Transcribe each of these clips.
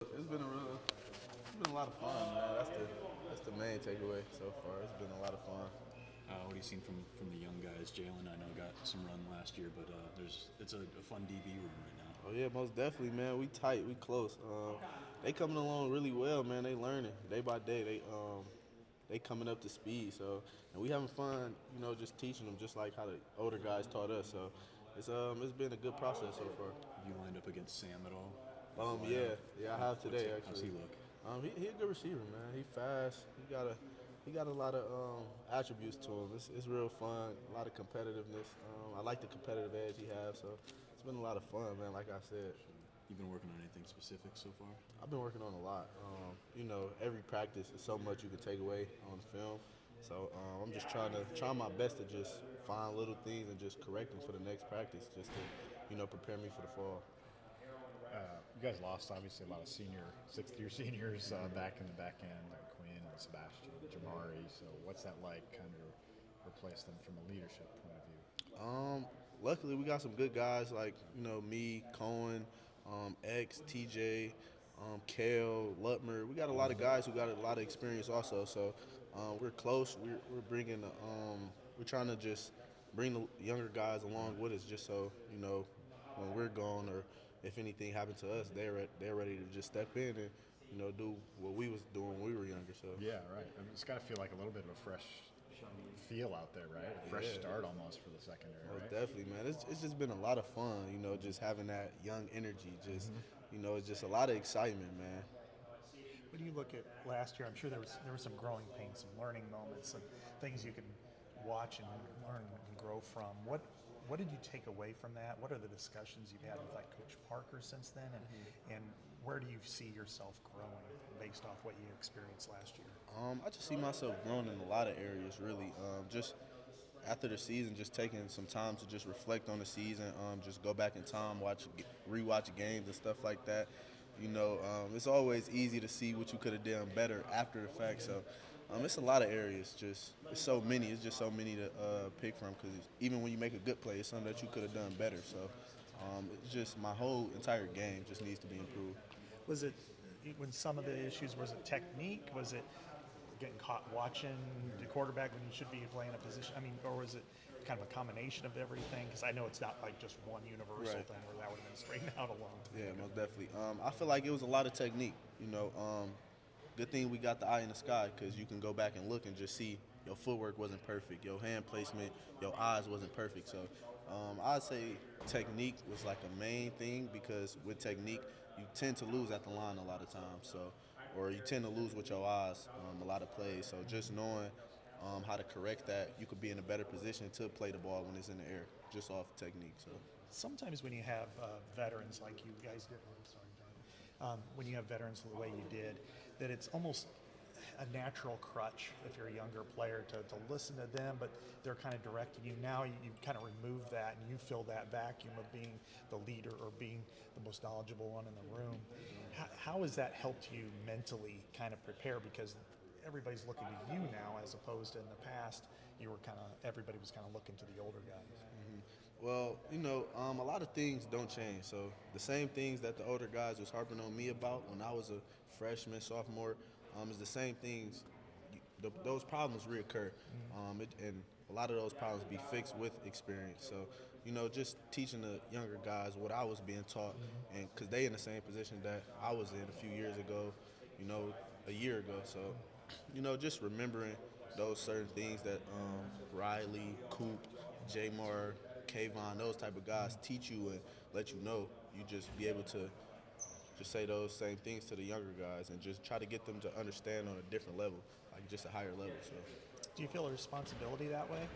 It's been a lot of fun, man. That's the main takeaway so far. It's been a lot of fun. What have you seen from the young guys? Jalen, I know, got some run last year, but it's a fun DB room right now. Oh yeah, most definitely, man. We tight, we close. They coming along really well, man. They learning day by day. They coming up to speed. So and we having fun, just teaching them, just like how the older guys taught us. So it's been a good process so far. Have you lined up against Sam at all? Yeah, I have today How's he actually. look? He a good receiver, man. He fast. He got a lot of attributes to him. It's real fun. A lot of competitiveness. I like the competitive edge he has. So it's been a lot of fun, man. Like I said, You been working on anything specific so far? I've been working on a lot. Every practice is so much you can take away on film. So I'm just trying my best to just find little things and just correct them for the next practice, just to prepare me for the fall. You guys lost obviously a lot of sixth-year seniors back in the back end, like Quinn and Sebastian, Jamari. So what's that like, kind of replace them from a leadership point of view? Luckily, we got some good guys like me, Cohen, X, TJ, Kale, Lutmer. We got a lot of guys who got a lot of experience also. So we're close. We're bringing we're trying to just bring the younger guys along with us, just so when we're gone or if anything happened to us, they're ready to just step in and do what we was doing when we were younger. So Yeah, right. I mean, it's got to feel like a little bit of a fresh feel out there, right? A fresh Yeah. start almost for the secondary, Most right? definitely, man. It's just been a lot of fun, just having that young energy. It's just a lot of excitement, man. When you look at last year, I'm sure there was some growing pains, some learning moments, some things you can watch and learn and grow from. What did you take away from that? What are the discussions you've had with like Coach Parker since then, and where do you see yourself growing based off what you experienced last year? I just see myself growing in a lot of areas, really. Just after the season, just taking some time to just reflect on the season, just go back in time, rewatch games and stuff like that. It's always easy to see what you could have done better after the fact. So it's a lot of areas. Just it's so many. It's just so many to pick from because even when you make a good play, it's something that you could have done better. So it's just my whole entire game just needs to be improved. Was it when some of the issues was it technique? Was it getting caught watching the quarterback when you should be playing a position? I mean, or was it kind of a combination of everything? Because I know it's not like just one universal Right. thing where that would have been straightened out alone. Yeah, most definitely. I feel like it was a lot of technique. Good thing we got the eye in the sky because you can go back and look and just see your footwork wasn't perfect, your hand placement, your eyes wasn't perfect. So I'd say technique was like a main thing because with technique you tend to lose at the line a lot of times. So or you tend to lose with your eyes a lot of plays. So just knowing how to correct that, you could be in a better position to play the ball when it's in the air, just off technique. So. Sometimes when you have veterans like you guys did, I'm sorry, John, when you have veterans the way you did, that it's almost a natural crutch if you're a younger player to listen to them, but they're kind of directing you. Now you kind of remove that and you fill that vacuum of being the leader or being the most knowledgeable one in the room. How has that helped you mentally kind of prepare? Because everybody's looking to you now as opposed to in the past, everybody was kind of looking to the older guys. Well, a lot of things don't change. So the same things that the older guys was harping on me about when I was a freshman, sophomore, is the same things. Those problems reoccur, and a lot of those problems be fixed with experience. So, just teaching the younger guys what I was being taught, and because they in the same position that I was in a few years ago, a year ago. So, just remembering those certain things that Riley, Coop, Jamar, Kayvon, those type of guys teach you and let you know. You just be able to just say those same things to the younger guys and just try to get them to understand on a different level, like just a higher level. So, Do you feel a responsibility that way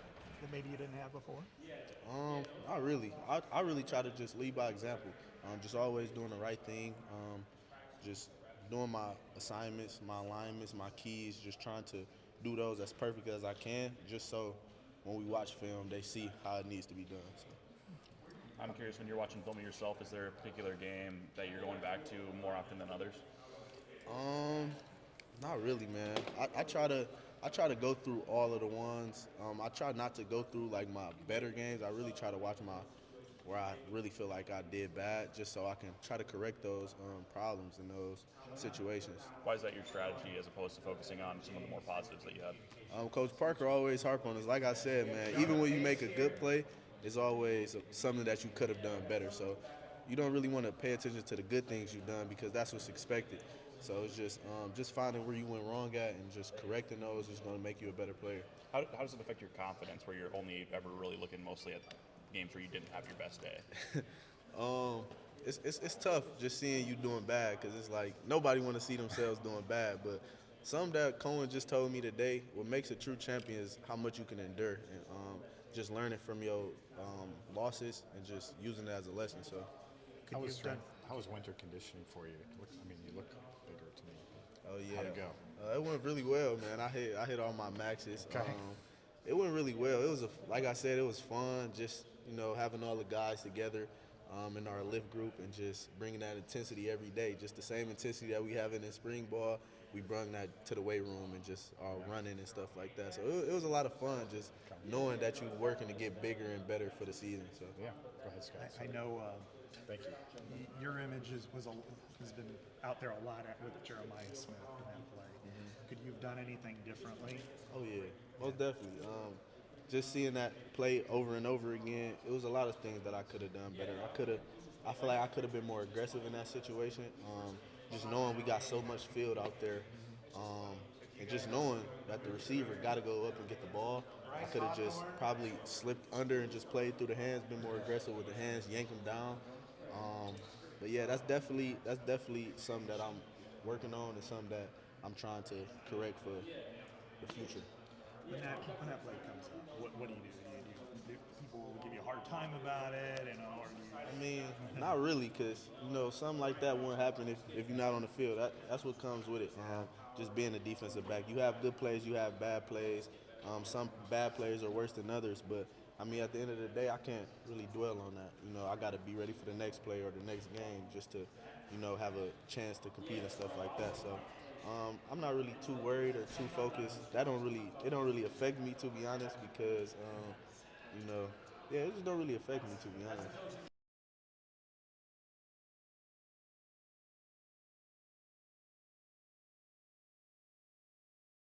that maybe you didn't have before? not really. I really try to just lead by example. Just always doing the right thing. Just doing my assignments, my alignments, my keys. Just trying to do those as perfect as I can, just so when we watch film, they see how it needs to be done. So. I'm curious, when you're watching film of yourself, is there a particular game that you're going back to more often than others? Not really, man. I try to go through all of the ones. I try not to go through like my better games. I really try to watch my where I really feel like I did bad, just so I can try to correct those problems in those situations. Why is that your strategy as opposed to focusing on some of the more positives that you had? Coach Parker always harp on us. Like I said, man, even when you make a good play, it's always something that you could have done better. So you don't really want to pay attention to the good things you've done because that's what's expected. So it's just finding where you went wrong at and just correcting those is going to make you a better player. How does it affect your confidence where you're only ever really looking mostly at games where you didn't have your best day? It's tough just seeing you doing bad because it's like nobody want to see themselves doing bad. But something that Cohen just told me today, what makes a true champion is how much you can endure and just learning from your losses and just using it as a lesson. So How was winter conditioning for you? You look bigger to me. oh yeah, How'd it go? It went really well, man. I hit all my maxes. Okay. It went really well. It was like I said, it was fun. Just having all the guys together in our lift group and just bringing that intensity every day. Just the same intensity that we have in spring ball, we brought that to the weight room and just running and stuff like that. So it was a lot of fun, just knowing that you're working to get bigger and better for the season. So Yeah, go ahead, Scott. I know Thank you. your image has been out there a lot with Jeremiah Smith in that play. Could you have done anything differently? oh yeah, most definitely. Just seeing that play over and over again, it was a lot of things that I could have done better. I feel like I could have been more aggressive in that situation. Just knowing we got so much field out there, and just knowing that the receiver got to go up and get the ball. I could have just probably slipped under and just played through the hands, been more aggressive with the hands, yank them down. But yeah, that's definitely something that I'm working on and something that I'm trying to correct for the future. When that play comes up, what do you do? Do people give you a hard time about it? Or do you, I mean, not really, because something like that won't happen if you're not on the field. That's what comes with it. Just being a defensive back, you have good plays, you have bad plays. Some bad players are worse than others, but I mean, at the end of the day, I can't really dwell on that. I got to be ready for the next play or the next game just to, have a chance to compete and stuff like that. So I'm not really too worried or too focused. It don't really affect me, to be honest, because, it just don't really affect me, to be honest.